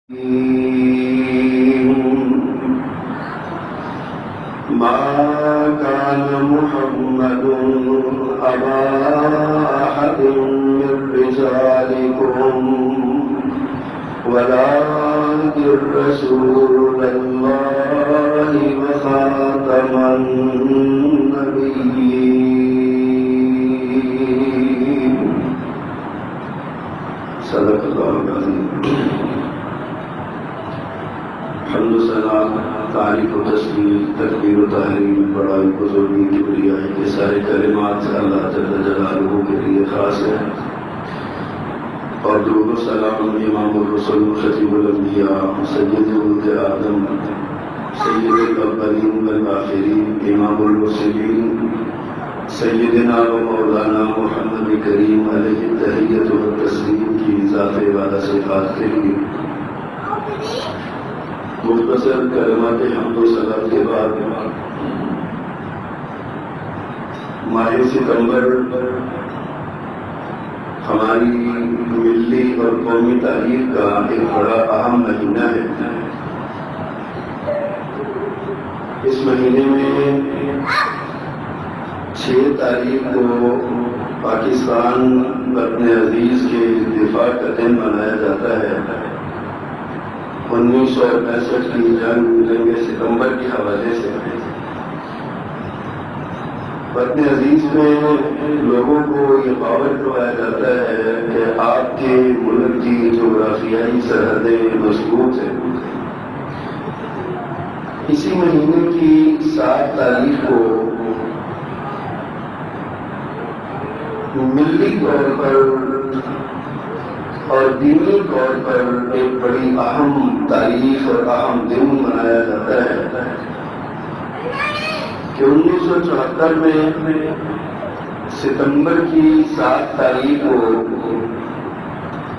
ما كان محمد أبا أحد من رجالكم ولكن رسول الله وخاتم النبيين صدق الله العظيم. حمد و ثنا، تعریف و تسبیح، تکبیر و تحریم، بڑائی بزرگی کبریائی کے سارے کلمات اللہ جل جلالہ کے لیے خاص ہیں، اور درود و سلام امام الرسل خطیب الانبیاء سید ولد آدم سید الاولین والآخرین امام المرسلین سیدنا و مولانا محمد کریم علیہ التحیۃ والتسلیم کی ذات وعدہ صفات کے لیے مختصر کلمات حمد و ثنا کے بعد ماہ ستمبر ہماری ملی اور قومی تاریخ کا ایک بڑا اہم مہینہ ہے. اس مہینے میں 6 تاریخ کو پاکستان وطن عزیز کے دفاع کا دن منایا جاتا ہے. 1965 کی جنگ ستمبر کے حوالے سے وطن عزیز میں لوگوں کو یہ باور کروایا جاتا ہے کہ آپ کے ملک کی جغرافیائی سرحدیں مضبوط ہیں. اسی مہینے کی 7 تاریخ کو ملی طور پر اور دینی طور پر ایک بڑی اہم تاریخ اور اہم دن منایا جاتا ہے کہ 1974 میں ستمبر کی 7 تاریخ کو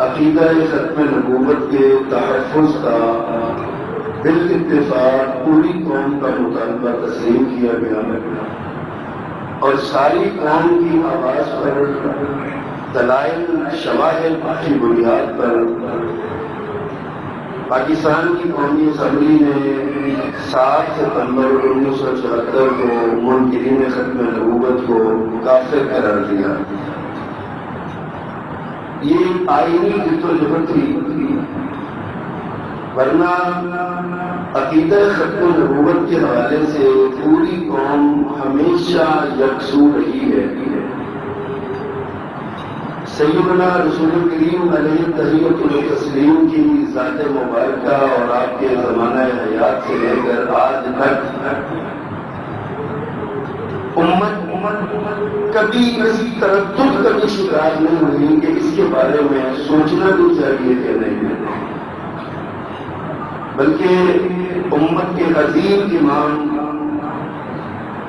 عقیدہ ختم نبوت کے تحفظ کا بالاتفاق پوری قوم کا مطالبہ تسلیم کیا گیا اور ساری قوم کی آواز پر دلائل شواہد کی بنیاد پر پاکستان کی قومی اسمبلی نے 7 ستمبر 1974 کو منکرین ختم نبوت کو کافر قرار دیا. یہ آئینی جدوجہد تھی، ورنہ عقیدہ ختم نبوت کے حوالے سے پوری قوم ہمیشہ یکسو رہی ہے. سیدنا رسول کریم علیہ التحیۃ والتسلیم کی ذات مبارکہ اور آپ کے زمانہ حیات سے لے کر آج تک امت کبھی اس تردد کا بھی شکار نہیں ہوئی کہ اس کے بارے میں سوچنا بھی چاہیے کہ نہیں، بلکہ امت کے عظیم امام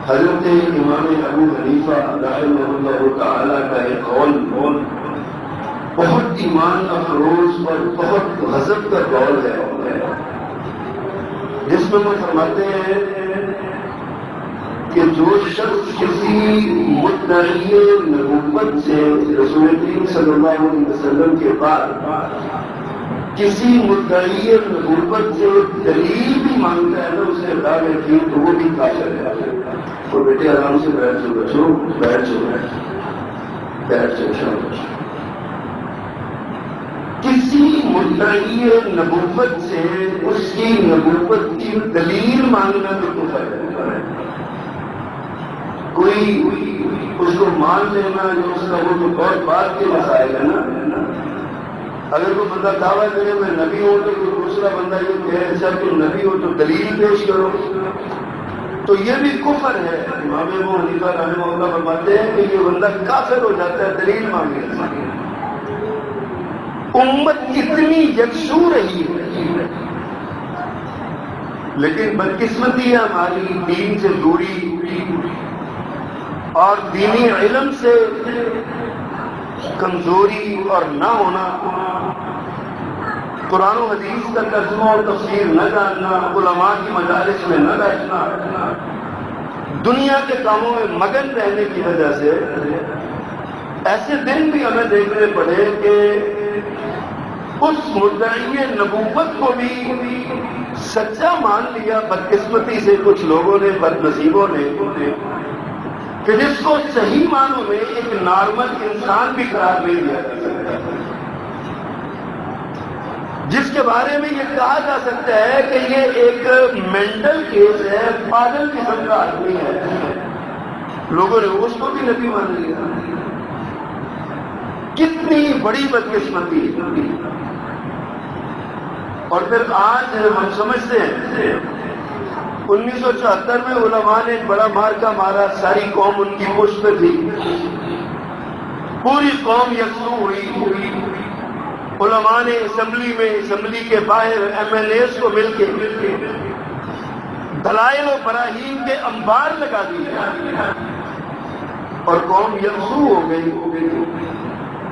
حضرت امام ابو حنیفہ رحمہ اللہ تعالی کا ایک قول بہت ایمان افروز اور بہت غضب کا قول ہے، جس میں وہ فرماتے ہیں کہ جو شخص کسی مدعی نبوت سے رسول کریم صلی اللہ علیہ وسلم کے بعد کسی مدعی نبوت سے دلیل بھی مانگتا ہے نا اسے دعوے یقین تو وہ بھی کافر ہے. وہ بیٹے آرام سے بیٹھ جاؤ بچوں، بیٹھ جاؤ. کسی مدعی نبوت سے اس کی نبوت کی دلیل مانگنا تو کفر ہے. کوئی اس کو مان لینا جو اس کا وہ تو بہت بات کے مسائل ہے نا. اگر کوئی بندہ دعویٰ کرے میں نبی ہوں تو کوئی دوسرا بندہ یہ کہے اچھا تم نبی ہو تو دلیل پیش کرو، تو یہ بھی کفر ہے. امام ابو حنیفہ رحمہ اللہ فرماتے ہیں کہ یہ بندہ کافر ہو جاتا ہے دلیل مانگنے سے. امت کتنی یکسو رہی ہے، لیکن بدقسمتی ہے ہماری دین سے دوری اور دینی علم سے کمزوری اور نہ ہونا، قرآن و حدیث کا ترجمہ اور تفسیر نہ جاننا، علماء کی مجالس میں نہ بیٹھنا، دنیا کے کاموں میں مگن رہنے کی وجہ سے ایسے دن بھی ہمیں دیکھنے پڑے کہ اس مدعی نبوت کو بھی سچا مان لیا بدقسمتی سے کچھ لوگوں نے، بد نصیبوں نے، کہ جس کو صحیح معنوں میں ایک نارمل انسان بھی قرار نہیں دیا جا سکتا، جس کے بارے میں یہ کہا جا سکتا ہے کہ یہ ایک مینٹل کیس ہے، پاگل قسم کا آدمی ہے، لوگوں نے اس کو بھی نبی مان لیا۔ کتنی بڑی بدقسمتی۔ اور پھر آج ہم سمجھتے ہیں 1974 میں علماء نے ایک بڑا مارکا مارا، ساری قوم ان کی پشت پہ تھی، پوری قوم یکسو ہوئی، علماء نے اسمبلی میں، اسمبلی کے باہر ایم ایل ایز کو مل کے دلائل و براہین کے انبار لگا دیے اور قوم یکسو ہو گئی،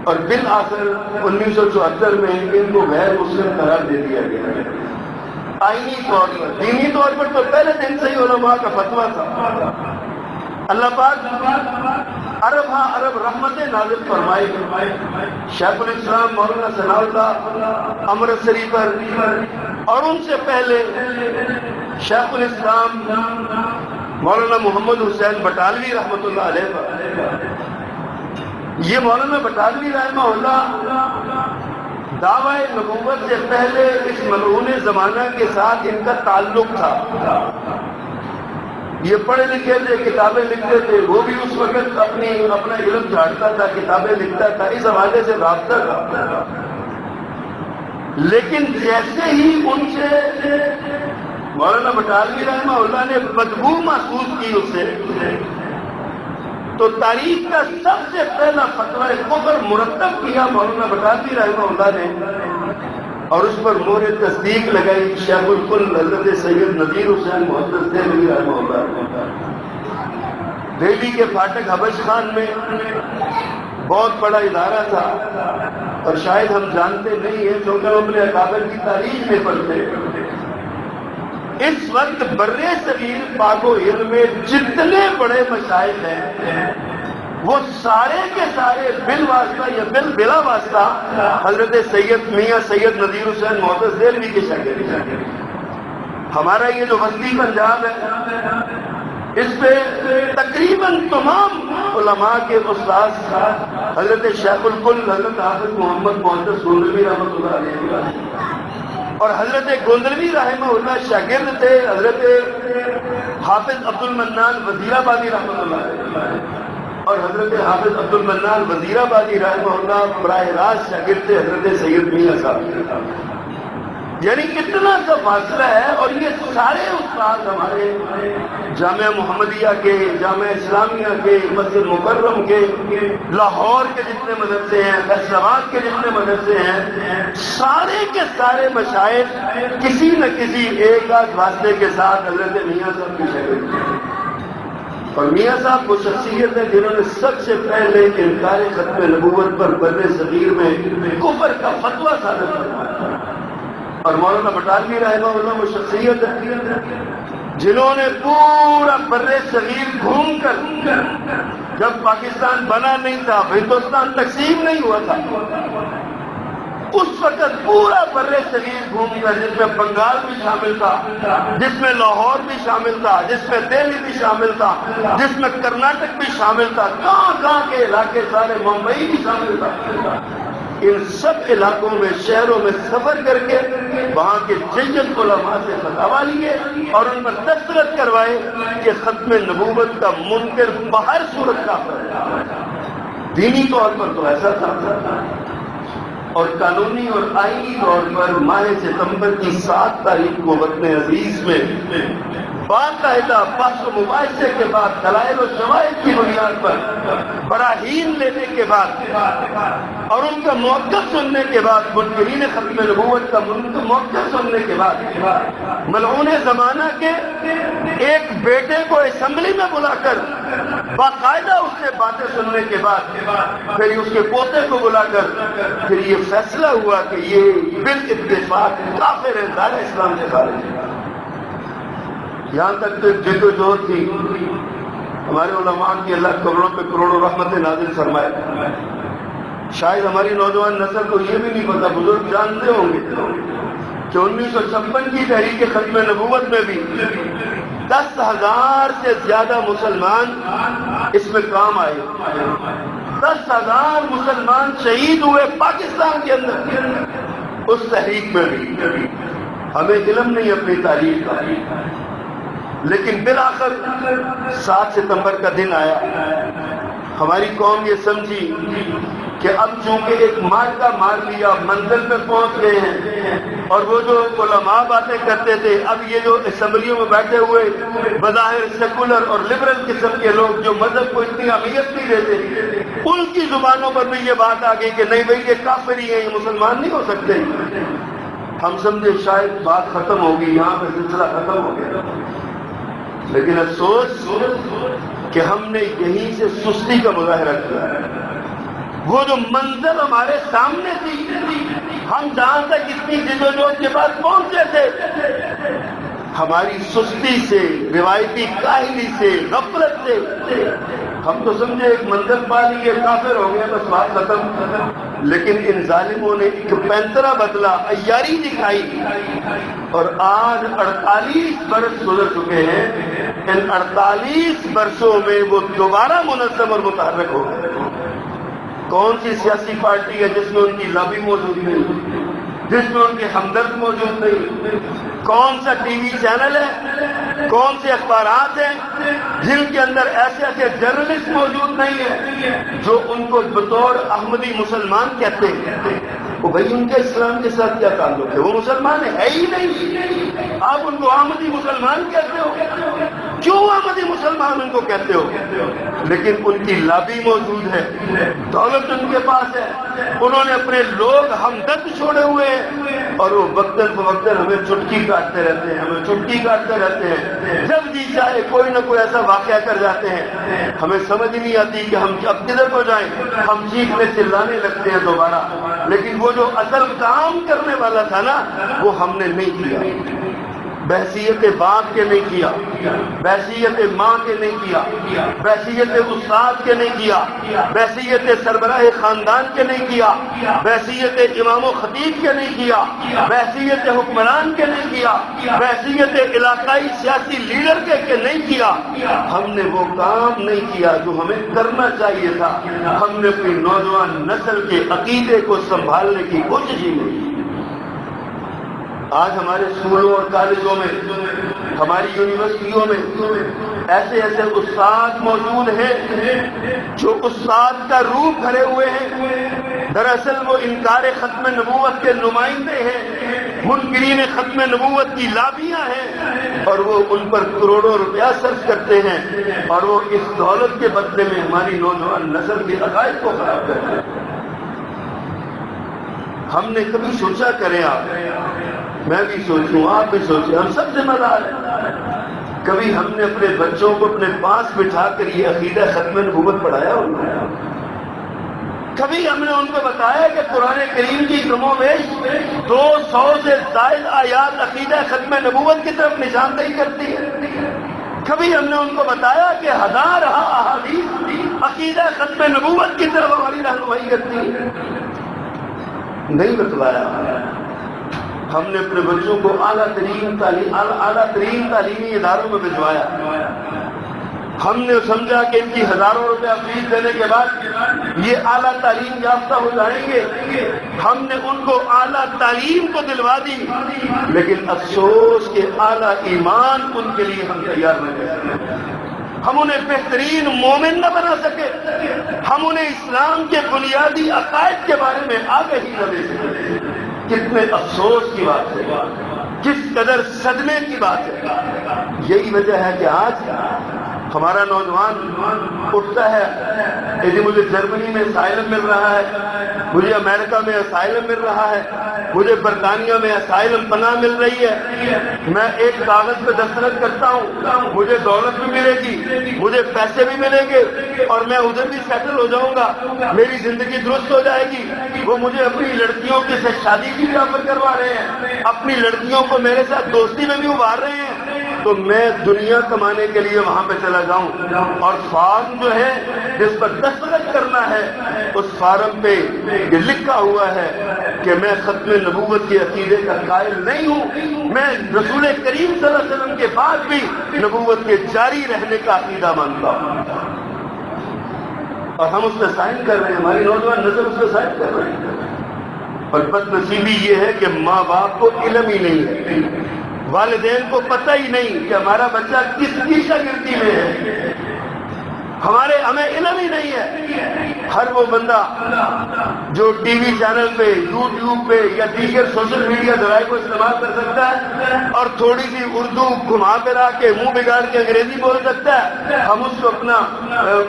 اور بالآخر 1974 میں ان کو غیر مسلم قرار دے دیا گیا۔ آئینی طور پر، دینی طور پر تو پہلے دن سے ہی علماء کا فتویٰ تھا۔ اللہ پاک عرب رحمتیں نازل فرمائے۔ شیخ الاسلام مولانا ثناء اللہ امرتسری پر، اور ان سے پہلے شیخ الاسلام مولانا محمد حسین بٹالوی رحمۃ اللہ علیہ پر۔ یہ مولانا بٹالوی رحمہ اللہ دعوی نبوت سے پہلے اس ملعون زمانہ کے ساتھ ان کا تعلق تھا۔ یہ پڑھے لکھے تھے، کتابیں لکھتے تھے، وہ بھی اس وقت اپنا علم جھاڑتا تھا، کتابیں لکھتا تھا، اس حوالے سے رابطہ تھا۔ لیکن جیسے ہی ان سے مولانا بٹالوی رحمہ اللہ نے بدبو محسوس کی اس سے، تو تاریخ کا سب سے پہلا فتویٰ کفر مرتب کیا مولانا بٹالوی رحمہ اللہ نے، اور اس پر مہر تصدیق لگائی شیخ الکل حضرت سید نذیر حسین محدث دہلوی رحمہ اللہ۔ دہلی کے فاٹک حبش خان میں بہت بڑا ادارہ تھا، اور شاید ہم جانتے نہیں ہیں کیونکہ ہم اپنے اکابر کی تاریخ میں پڑھتے۔ اس وقت برِ صغیر پاک و ہند میں جتنے بڑے مشائخ ہیں وہ سارے کے سارے بالواسطہ یا بلا واسطہ حضرت سید میاں سید نذیر حسین محدث دہلوی کے شاگرد ہیں۔ ہمارا یہ جو وسطی پنجاب ہے، اس پہ تقریباً تمام علماء کے استاد حضرت شیخ الکل حضرت حافظ محمد محدث گوندلوی رحمۃ اللہ علیہ، اور حضرت گوندلوی رحمہ اللہ شاگرد تھے حضرت حافظ عبد المنان وزیر آبادی رحمۃ اللہ علیہ، اور حضرت حافظ عبد المنان وزیر آبادی رحمہ اللہ براہ راست شاگرد تھے حضرت سید میاں صاحب۔ یعنی اتنا سا فاصلہ ہے، اور یہ سارے استاد ہمارے جامعہ محمدیہ کے، جامعہ اسلامیہ کے، مسجد مکرم کے، لاہور کے جتنے مدرسے ہیں، فیصل آباد کے جتنے مدرسے ہیں، سارے کے سارے مشائخ کسی نہ کسی ایک آدھ واسطے کے ساتھ حضرت میاں صاحب کی شکل ہیں۔ اور میاں صاحب وہ شخصیت ہے جنہوں نے سب سے پہلے انکار ختم نبوت پر برِ صغیر میں کفر کا فتویٰ صادر فرمایا، اور مولانا بٹالوی رحمہ اللہ وہ شخصیت ہے جنہوں نے پورا برِ صغیر گھوم کر، جب پاکستان بنا نہیں تھا، ہندوستان تقسیم نہیں ہوا تھا، اس وقت پورا برِ صغیر گھوم کر، جس میں بنگال بھی شامل تھا، جس میں لاہور بھی شامل تھا، جس میں دہلی بھی شامل تھا، جس میں کرناٹک بھی شامل تھا، کہاں کے علاقے سارے، ممبئی بھی شامل تھا، ان سب علاقوں میں، شہروں میں سفر کر کے وہاں کے جید علماء سے فتاویٰ لیے اور ان پر دستخط کروائے کہ ختم نبوت کا منکر باہر صورت کافر ہے۔ دینی طور پر تو ایسا تھا، اور قانونی اور آئینی طور پر ماہ ستمبر کی 7 تاریخ کو وطن عزیز میں باقاعدہ بحث و مباحثے کے بعد، دلائل و شواہد کی بنیاد پر براہین لینے کے بعد اور ان کا موقف سننے کے بعد، منکرین ختم نبوت کا موقف سننے کے بعد، ملعون زمانہ کے ایک بیٹے کو اسمبلی میں بلا کر باقاعدہ اس سے باتیں سننے کے بعد، پھر اس کے پوتے کو بلا کر پھر یہ فیصلہ ہوا کہ یہ بالاتفاق کافر ہے، دار اسلام سے خارج ہے۔ یہاں تک تو جد و جہد تھی ہمارے علماء کی، اللہ کروڑوں پہ کروڑوں رحمتیں نازل فرمائے، شاید ہماری نوجوان نسل کو یہ بھی نہیں پتا، بزرگ جانتے ہوں گے کہ 1956 کی تحریک ختم نبوت میں بھی 10,000 سے زیادہ مسلمان اس میں کام آئے، 10,000 مسلمان شہید ہوئے پاکستان کے اندر اس تحریک میں بھی۔ ہمیں علم نہیں اپنی تاریخ کا، لیکن بالآخر 7 ستمبر کا دن آیا، ہماری قوم یہ سمجھی کہ اب چونکہ ایک مارکا مار لیا، منزل پہ پہنچ گئے ہیں، اور وہ جو علماء باتیں کرتے تھے، اب یہ جو اسمبلیوں میں بیٹھے ہوئے بظاہر سیکولر اور لبرل قسم کے لوگ جو مذہب کو اتنی اہمیت نہیں دیتے، ان کی زبانوں پر بھی یہ بات آ گئی کہ نہیں بھائی یہ کافر ہی ہیں، یہ مسلمان نہیں ہو سکتے۔ ہم سمجھے شاید بات ختم ہوگی، یہاں پہ سلسلہ ختم ہو گیا، لیکن افسوس کہ ہم نے یہیں سے سستی کا مظاہرہ کیا۔ وہ جو منزل ہمارے سامنے تھی، ہم جہاں تک اتنی جدوجہد کے بعد پہنچے تھے، ہماری سستی سے، روایتی کاہلی سے، غفلت سے ہم تو سمجھے ایک منزل پا لیے، کافر ہو گئے، بس بات ختم۔ لیکن ان ظالموں نے ایک پینترا بدلا، عیاری دکھائی، اور آج 48 برس گزر چکے ہیں، ان 48 برسوں میں وہ دوبارہ منظم اور متحرک ہو گئے۔ کون سی سیاسی پارٹی ہے جس میں ان کی لابی موجود نہیں، جس میں ان کے ہمدرد موجود نہیں؟ کون سا ٹی وی چینل ہے، کون سے اخبارات ہیں جن کے اندر ایسے ایسے جرنلسٹ موجود نہیں ہیں جو ان کو بطور احمدی مسلمان کہتے ہیں؟ وہ بھائی ان کے اسلام کے ساتھ کیا تعلق ہے؟ وہ مسلمان ہے ہی نہیں، آپ ان کو احمدی مسلمان کہتے ہو؟ کیوں احمدی مسلمان ان کو کہتے ہو؟ لیکن ان کی لابی موجود ہے، دولت ان کے پاس ہے، انہوں نے اپنے لوگ ہمدرد چھوڑے ہوئے ہیں، اور وہ وقتاً فوقتاً ہمیں چٹکی کاٹتے رہتے ہیں، ہمیں چٹکی کاٹتے رہتے ہیں۔ جب جی چاہے کوئی نہ کوئی ایسا واقعہ کر جاتے ہیں، ہمیں سمجھ نہیں آتی کہ ہم اب کدھر کو جائیں، ہم چیخنے چلانے لگتے ہیں دوبارہ۔ لیکن وہ جو اصل کام کرنے والا تھا نا، وہ ہم نے نہیں کیا، بحیثیت باپ کے نہیں کیا، بحیثیت ماں کے نہیں کیا، بحیثیت استاد کے نہیں کیا، بحیثیت سربراہ خاندان کے نہیں کیا، بحیثیت امام و خطیب کے نہیں کیا، بحیثیت حکمران کے نہیں کیا، بحیثیت علاقائی سیاسی لیڈر کے نہیں کیا۔ ہم نے وہ کام نہیں کیا جو ہمیں کرنا چاہیے تھا۔ ہم نے اپنی نوجوان نسل کے عقیدے کو سنبھالنے کی کوشش ہی نہیں۔ آج ہمارے اسکولوں اور کالجوں میں، ہماری یونیورسٹیوں میں ایسے ایسے استاد موجود ہیں جو استاد کا روپ بھرے ہوئے ہیں، دراصل وہ انکار ختم نبوت کے نمائندے ہیں، منکرین ختم نبوت کی لابیاں ہیں، اور وہ ان پر کروڑوں روپیہ صرف کرتے ہیں، اور وہ اس دولت کے بدلے میں ہماری نوجوان نسل کے عقائد کو خراب کرتے ہیں۔ ہم نے کبھی سوچا کریں، آپ، میں بھی سوچوں، آپ بھی سوچیں، ہم سب ذمہ دار ہیں، کبھی ہم نے اپنے بچوں کو اپنے پاس بٹھا کر یہ عقیدہ ختم نبوت پڑھایا ہوگا؟ کبھی ہم نے ان کو بتایا کہ قرآن کریم کی کم و بیش 200 سے زائد آیات عقیدہ ختم نبوت کی طرف نشاندہی کرتی ہے؟ کبھی ہم نے ان کو بتایا کہ 1000 احادیث عقیدہ ختم نبوت کی طرف ہماری رہنمائی کرتی ہے؟ نہیں بتلایا۔ ہم نے اپنے بچوں کو اعلیٰ ترین تعلیمی اداروں میں بھجوایا۔ ہم نے سمجھا کہ ان کی ہزاروں روپیہ فیس دینے کے بعد یہ اعلیٰ تعلیم یافتہ ہو جائیں گے، ہم نے ان کو اعلیٰ تعلیم تو دلوا دی، لیکن افسوس کہ اعلیٰ ایمان ان کے لیے ہم تیار نہ تھے۔ ہم انہیں بہترین مومن نہ بنا سکے، ہم انہیں اسلام کے بنیادی عقائد کے بارے میں آگاہی نہ دے سکے۔ کتنے افسوس کی بات ہے، کس قدر صدمے کی بات ہے۔ یہی وجہ ہے کہ آج ہمارا نوجوان اٹھتا ہے کہ جی مجھے جرمنی میں اسائلم مل رہا ہے، مجھے امریکہ میں اسائلم مل رہا ہے، مجھے برطانیہ میں اسائلم پناہ مل رہی ہے، میں ایک کاغذ پہ دستخط کرتا ہوں، مجھے دولت بھی ملے گی، مجھے پیسے بھی ملیں گے، اور میں ادھر بھی سیٹل ہو جاؤں گا، میری زندگی درست ہو جائے گی۔ وہ مجھے اپنی لڑکیوں سے شادی کی بھی آفر کروا رہے ہیں، اپنی لڑکیوں کو میرے ساتھ دوستی میں بھی ابھار رہے ہیں، تو میں دنیا کمانے کے لیے وہاں پہ چلا جاؤں اور فارم جو ہے جس پر دستخط کرنا ہے اس فارم پہ یہ لکھا ہوا ہے کہ میں ختم نبوت کے عقیدے کا قائل نہیں ہوں، میں رسول کریم صلی اللہ علیہ وسلم کے بعد بھی نبوت کے جاری رہنے کا عقیدہ مانتا ہوں، اور ہم اس پہ سائن کر رہے ہیں، ہماری نوجوان نسل اس پہ سائن کر رہے ہیں۔ اور بد نصیبی یہ ہے کہ ماں باپ کو علم ہی نہیں ہے، والدین کو پتہ ہی نہیں کہ ہمارا بچہ کس کی شاگردی میں ہے، ہمیں علم ہی نہیں ہے۔ ہر وہ بندہ جو ٹی وی چینل پہ، یوٹیوب پہ یا دیگر سوشل میڈیا ذرائع کو استعمال کر سکتا ہے اور تھوڑی سی اردو گھما پھرا کے منہ بگاڑ کے انگریزی بول سکتا ہے، ہم اس کو اپنا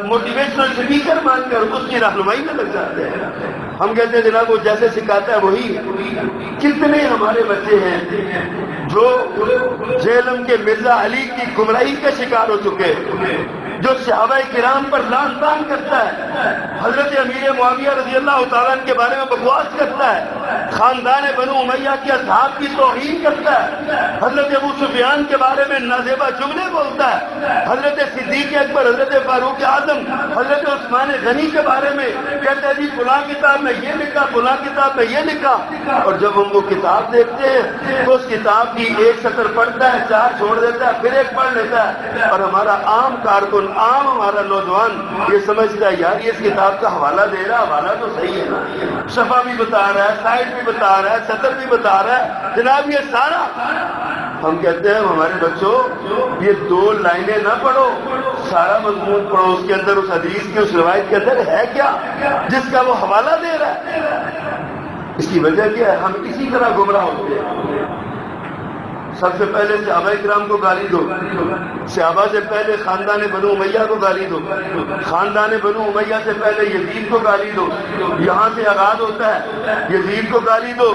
موٹیویشنل اسپیکر مان کر اس کی رہنمائی میں لگ جاتے ہیں۔ ہم کہتے ہیں جناب وہ جیسے سکھاتا ہے وہی۔ کتنے ہمارے بچے ہیں جو جہلم کے مرزا علی کی گمراہی کا شکار ہو چکے، جو صحابہ کرام پر لعن طعن کرتا ہے، حضرت امیر معاویہ رضی اللہ تعالیٰ عنہ کے بارے میں بکواس کرتا ہے، خاندان بنو امیہ کے اصحاب کی توہین کرتا ہے، حضرت ابو سفیان کے بارے میں نازیبہ جملے بولتا ہے، حضرت صدیق اکبر، حضرت فاروق اعظم، حضرت عثمان غنی کے بارے میں کہتا ہے جی فلاں کتاب میں یہ لکھا، فلاں کتاب میں یہ لکھا، اور جب ہم وہ کتاب دیکھتے ہیں تو اس کتاب کی ایک سطر پڑھتا ہے، 4 چھوڑ دیتا ہے، پھر ایک پڑھ لیتا ہے، اور ہمارا عام کارکن، عام ہمارا نوجوان یہ سمجھتا ہے یار یہ اس کتاب کا حوالہ دے رہا، حوالہ تو صحیح ہے نا، صفحہ بھی بتا رہا ہے، سائٹ بھی بتا رہا ہے، سطر بھی بتا رہا ہے، جناب یہ سارا۔ ہم کہتے ہیں ہمارے بچوں یہ 2 لائنیں نہ پڑھو، سارا مضمون پڑھو، اس کے اندر اس حدیث کی اس روایت کے اندر ہے کیا جس کا وہ حوالہ دے رہا ہے۔ اس کی وجہ کیا ہے؟ ہم اسی طرح گمراہ ہوتے ہیں۔ سب سے پہلے صحابہ کرام کو گالی دو، صحابہ سے پہلے خاندان بنو امیہ کو گالی دو، خاندان بنو امیہ سے پہلے یزید کو گالی دو، یہاں سے آغاز ہوتا ہے یزید کو گالی دو۔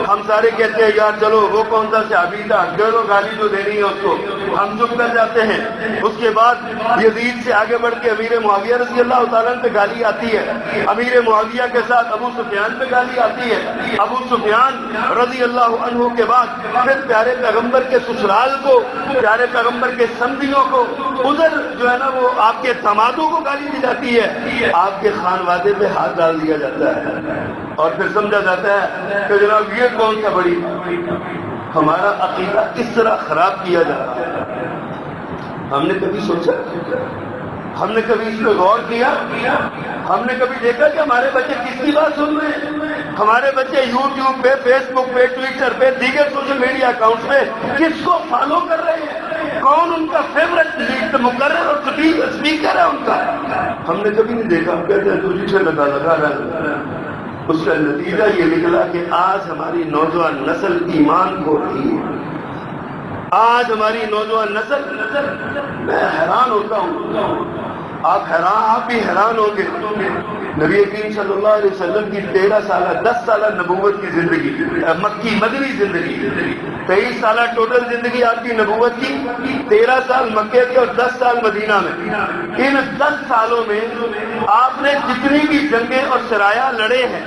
ہم سارے کہتے ہیں یار چلو وہ کون سا صحابی تھا، چلو گالی تو دینی ہے اس کو، ہم چپ کر جاتے ہیں۔ اس کے بعد یزید سے آگے بڑھ کے امیر معاویہ رضی اللہ تعالیٰ عنہ پہ گالی آتی ہے، امیر معاویہ کے ساتھ ابو سفیان پہ گالی آتی ہے، ابو سفیان رضی اللہ عنہ کے بعد پھر پیارے پیغمبر کے سسرال کو، پیارے پیغمبر کے سمدھیوں کو، ادھر جو ہے نا وہ آپ کے دامادوں کو گالی دی جاتی ہے، آپ کے خانوادے پہ ہاتھ ڈال دیا جاتا ہے، اور پھر سمجھا جاتا ہے کہ جناب یہ کون سا بڑی۔ ہمارا عقیدہ اس طرح خراب کیا جا رہا ہے۔ ہم نے کبھی سوچا، ہم نے کبھی اس پہ غور کیا، ہم نے کبھی دیکھا کہ ہمارے بچے کس کی بات سن رہے ہیں؟ ہمارے بچے یوٹیوب پہ، فیس بک پہ، ٹویٹر پہ، دیگر سوشل میڈیا اکاؤنٹ پہ کس کو فالو کر رہے ہیں؟ کون ان کا فیوریٹ مقرر اور اسپیکر ہے ان کا؟ ہم نے کبھی نہیں دیکھا۔ ہم کہتے ہیں تو جسے لگا رہا ہے۔ اس کا نتیجہ یہ نکلا کہ آج ہماری نوجوان نسل ایمان کھو رہی ہے۔ آج ہماری نوجوان نسل، میں حیران ہوتا ہوں، آپ بھی حیران ہوں گے۔ نبی کریم صلی اللہ علیہ وسلم کی 10 سالہ نبوت کی زندگی، مکی مدنی زندگی، 23 سالہ ٹوٹل زندگی آپ کی نبوت کی، 13 سال مکے کے اور 10 سال مدینہ میں۔ ان 10 سالوں میں آپ نے جتنی بھی جنگیں اور سرایہ لڑے ہیں،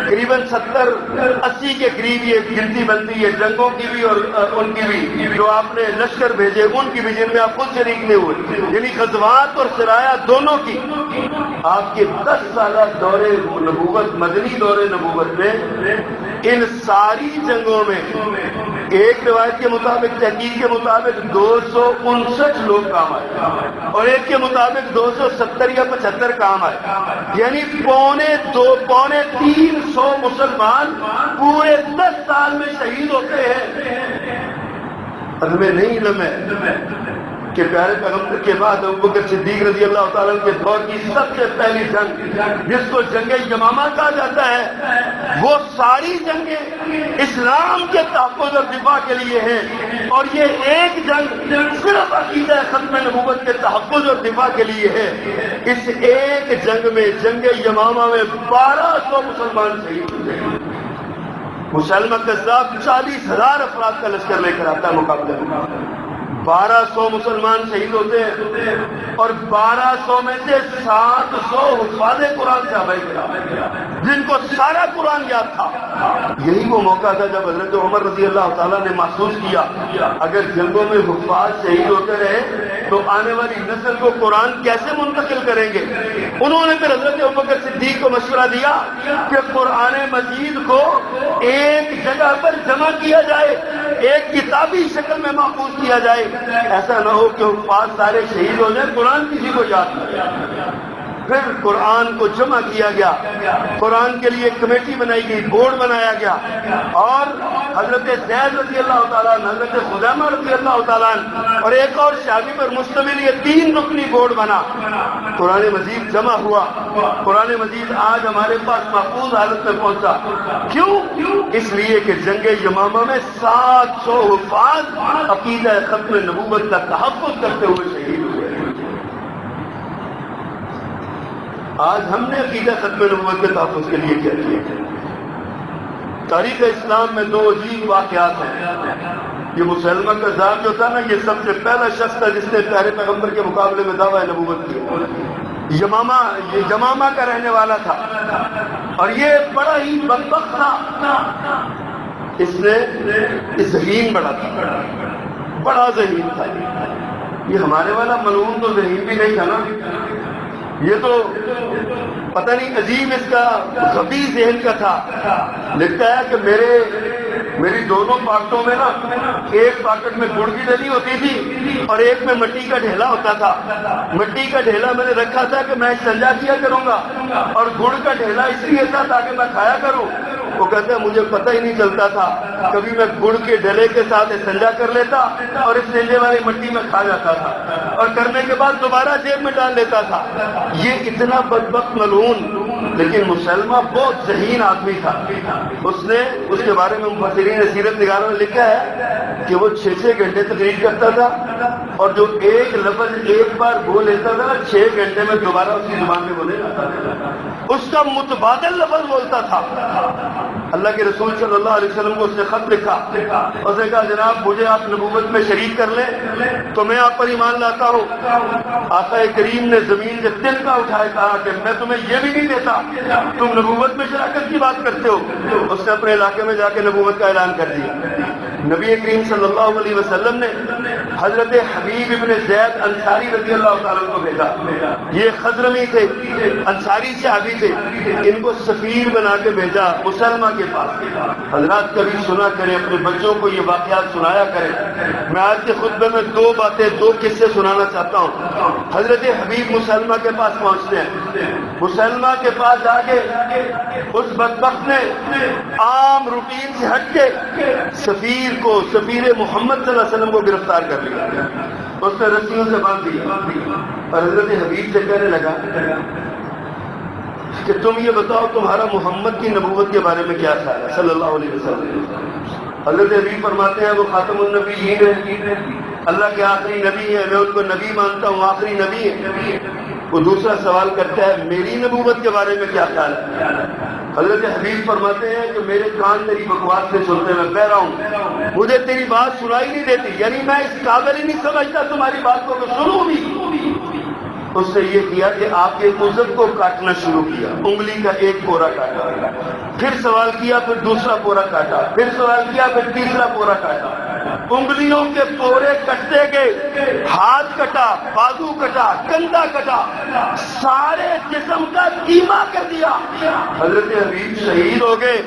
قریباً 70-80 کے قریب یہ گنتی بنتی ہے، جنگوں کی بھی اور ان کی بھی، جو آپ نے لشکر بھیجے ان کی بھی، جن میں آپ خود شریک نہیں ہوئے، یعنی غزوات اور سرایہ دونوں کی۔ آپ کے 10 سالہ دور نبوت، مدنی دور نبوت میں ان ساری جنگوں میں ایک روایت کے مطابق، تحقیق کے مطابق 259 لوگ کام آئے، اور ایک کے مطابق 270 یا 75 کام آئے، یعنی پونے 300 مسلمان پورے 10 سال میں شہید ہوتے ہیں۔ اور ہمیں نہیں علم ہے کہ پیارے پیغمبر کے بعد ابوبکر صدیق رضی اللہ تعالیٰ کے دور کی سب سے پہلی جنگ، جس کو جنگ یمامہ کہا جاتا ہے، وہ ساری جنگیں اسلام کے تحفظ اور دفاع کے لیے ہیں، اور یہ ایک جنگ صرف عقیدہ ختم نبوت کے تحفظ اور دفاع کے لیے ہے۔ اس ایک جنگ میں، جنگ یمامہ میں 1200 مسلمان شہید ہوئے۔ مسلمہ کذاب 40,000 افراد کا لشکر لے کر آتا ہے مقابلے میں، 1200 مسلمان شہید ہوتے ہیں، اور 1200 میں سے 700 حفاظ قرآن صحابہ کرام، جن کو سارا قرآن یاد تھا. یہی وہ موقع تھا جب حضرت عمر رضی اللہ تعالیٰ نے محسوس کیا اگر جنگوں میں حفاظ شہید ہوتے رہے تو آنے والی نسل کو قرآن کیسے منتقل کریں گے. انہوں نے پھر حضرت ابوبکر صدیق کو مشورہ دیا کہ قرآن مجید کو ایک جگہ پر جمع کیا جائے، ایک کتابی شکل میں محفوظ کیا جائے. ایسا نہ ہو کہ حفاظ سارے شہید ہو جائیں، قرآن کسی کو یاد نہ. پھر قرآن کو جمع کیا گیا، قرآن کے لیے ایک کمیٹی بنائی گئی، بورڈ بنایا گیا، اور حضرت زید رضی اللہ تعالیٰ عنہ، حضرت خزیمہ رضی اللہ تعالیٰ عنہ اور ایک اور صحابی پر مشتمل یہ 3 رکنی بورڈ بنا. قرآن مجید جمع ہوا. قرآن مجید آج ہمارے پاس محفوظ حالت میں پہنچا. کیوں؟ اس لیے کہ جنگ یمامہ میں 700 حفاظ عقیدہ ختم نبوت کا تحفظ کرتے ہوئے شہید ہوئے. آج ہم نے عقیدہ ختم نبوت کے تحفظ کے لیے کیا کیا؟ تاریخ اسلام میں 2 عجیب واقعات ہیں. یہ مسلمہ کذاب جو تھا نا، یہ سب سے پہلا شخص تھا جس نے پیارے پیغمبر کے مقابلے میں دعویٰ نبوت کیا. یمامہ کا رہنے والا تھا اور یہ بڑا ہی بدبخت تھا. اس نے ذہین بڑا تھا، بڑا ذہین تھا. یہ ہمارے والا ملعون تو ذہین بھی نہیں تھا نا، یہ تو پتہ نہیں عجیب اس کا غبی ذہن کا تھا. لکھتا ہے کہ میری دونوں پاکٹوں میں نا، ایک پاکٹ میں گڑ کی ڈلی ہوتی تھی اور ایک میں مٹی کا ڈھیلا ہوتا تھا. مٹی کا ڈھیلا میں نے رکھا تھا کہ میں استنجا کیا کروں گا، اور گڑ کا ڈھیلا اس لیے تھا تاکہ میں کھایا کروں. وہ کہتے ہیں مجھے پتہ ہی نہیں چلتا تھا، کبھی میں گڑ کے ڈھیلے کے ساتھ استنجا کر لیتا اور استنجے والی مٹی میں کھا جاتا تھا اور کرنے کے بعد دوبارہ جیب میں ڈال لیتا تھا. یہ اتنا بدبخت ملعون، لیکن مسلمہ بہت ذہین آدمی تھا. اس کے بارے میں مفسرین سیرت نگاروں نے لکھا ہے کہ وہ 6 گھنٹے تقریر کرتا تھا اور جو ایک لفظ ایک بار بول لیتا تھا 6 گھنٹے میں دوبارہ اس کی زبان میں بولے جاتا تھا. اس کا متبادل لفظ بولتا تھا. اللہ کے رسول صلی اللہ علیہ وسلم کو اس نے خط لکھا، اس نے کہا جناب مجھے آپ نبوت میں شریک کر لیں تو میں آپ پر ایمان لاتا ہوں. آقا کریم نے زمین سے تل کا اٹھائے کہا کہ میں تمہیں یہ بھی نہیں دیتا، تم نبوت میں شراکت کی بات کرتے ہو. اس نے اپنے علاقے میں جا کے نبوت کا اعلان کر دیا. نبی کریم صلی اللہ علیہ وسلم نے حضرت حبیب ابن زید انصاری رضی اللہ تعالیٰ کو بھیجا. یہ خضرمی تھے، انصاری صحابی تھے. ان کو سفیر بنا کے بھیجا مسلمہ کے پاس. حضرات کبھی سنا کریں، اپنے بچوں کو یہ واقعات سنایا کریں. میں آج کے خطبے میں 2 قصے سنانا چاہتا ہوں. حضرت حبیب مسلمہ کے پاس پہنچتے ہیں. مسلمہ کے پاس جا کے اس بدبخت نے عام روٹین سے ہٹ کے سفیر محمد صلی اللہ علیہ وسلم کو گرفتار کر لیا. اس نے رسیوں سے باندھ دیا اور حضرت حبیب سے کہنے لگا کہ تم یہ بتاؤ تمہارا محمد کی نبوت کے بارے میں کیا خیال ہے صلی اللہ علیہ وسلم. حضرت حبیب فرماتے ہیں وہ خاتم النبیین ہے، اللہ کے آخری نبی ہے، میں ان کو نبی مانتا ہوں، آخری نبی ہے. وہ دوسرا سوال کرتا ہے میری نبوت کے بارے میں کیا خیال ہے. حضرت حبیب فرماتے ہیں کہ میرے کان تیری بکواس سے سنتے میں بہرا ہوں، مجھے تیری بات سنائی نہیں دیتی، یعنی میں اس قابل ہی نہیں سمجھتا تمہاری بات کو کہ سنوں بھی. اس نے یہ کیا کہ آپ کے عزت کو کاٹنا شروع کیا، انگلی کا ایک پورا کاٹا، پھر سوال کیا، پھر دوسرا پورا کاٹا، پھر سوال کیا، پھر تیسرا پورا کاٹا. انگلیوں کے پورے کٹتے گئے، ہاتھ کٹا، بازو کٹا، کندھا کٹا، سارے جسم کا کیما کر دیا. حضرت حبیب شہید ہو گئے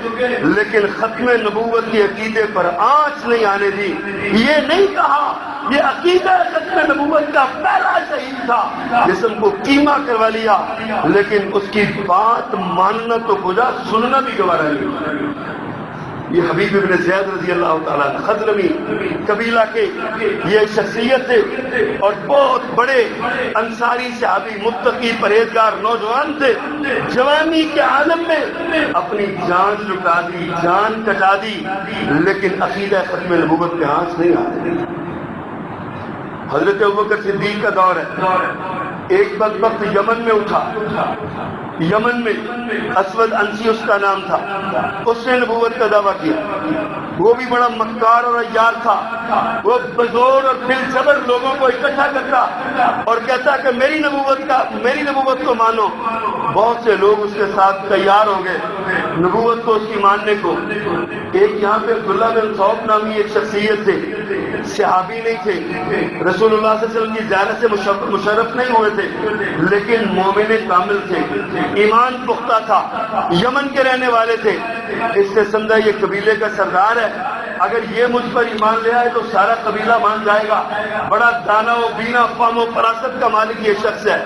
لیکن ختم نبوت کے عقیدے پر آنچ نہیں آنے دی. یہ نہیں کہا یہ عقیدہ ختم نبوت کا پہلا شہید تھا، جسم کو کیما کروا لیا، لیکن اس کی بات ماننا تو خدا سننا بھی گوارا نہیں. یہ حبیب ابن زید رضی اللہ تعالیٰ خضرمی قبیلہ کے یہ شخصیت تھے اور بہت بڑے انصاری صحابی، متقی پرہیزگار نوجوان تھے. جوانی کے عالم میں اپنی جان لٹا دی، جان کٹا دی، لیکن عقیدہ ختم نبوت پہ آنچ نہیں آتی. حضرت ابوبکر صدیق کا دور ہے. ایک بدبخت یمن میں اٹھا، یمن میں اسود انسی اس کا نام تھا، اس نے نبوت کا دعویٰ کیا. وہ بھی بڑا مکار اور عیار تھا. وہ بزور اور دل صبر لوگوں کو اکٹھا کرتا اور کہتا کہ میری نبوت کو مانو. بہت سے لوگ اس کے ساتھ تیار ہو گئے نبوت کو اس کی ماننے کو. ایک یہاں پہ عبداللہ بن صوف نامی ایک شخصیت تھے، صحابی نہیں تھے، رسول اللہ صلی اللہ علیہ وسلم کی زیارت سے مشرف نہیں ہوئے تھے، لیکن مومن کامل تھے، ایمان پختہ تھا، یمن کے رہنے والے تھے. اس سے سمجھا یہ قبیلے کا سردار ہے، اگر یہ مجھ پر ایمان لے آئے تو سارا قبیلہ مان جائے گا. بڑا دانا و بینا، فہم و فراست کا مالک یہ شخص ہے.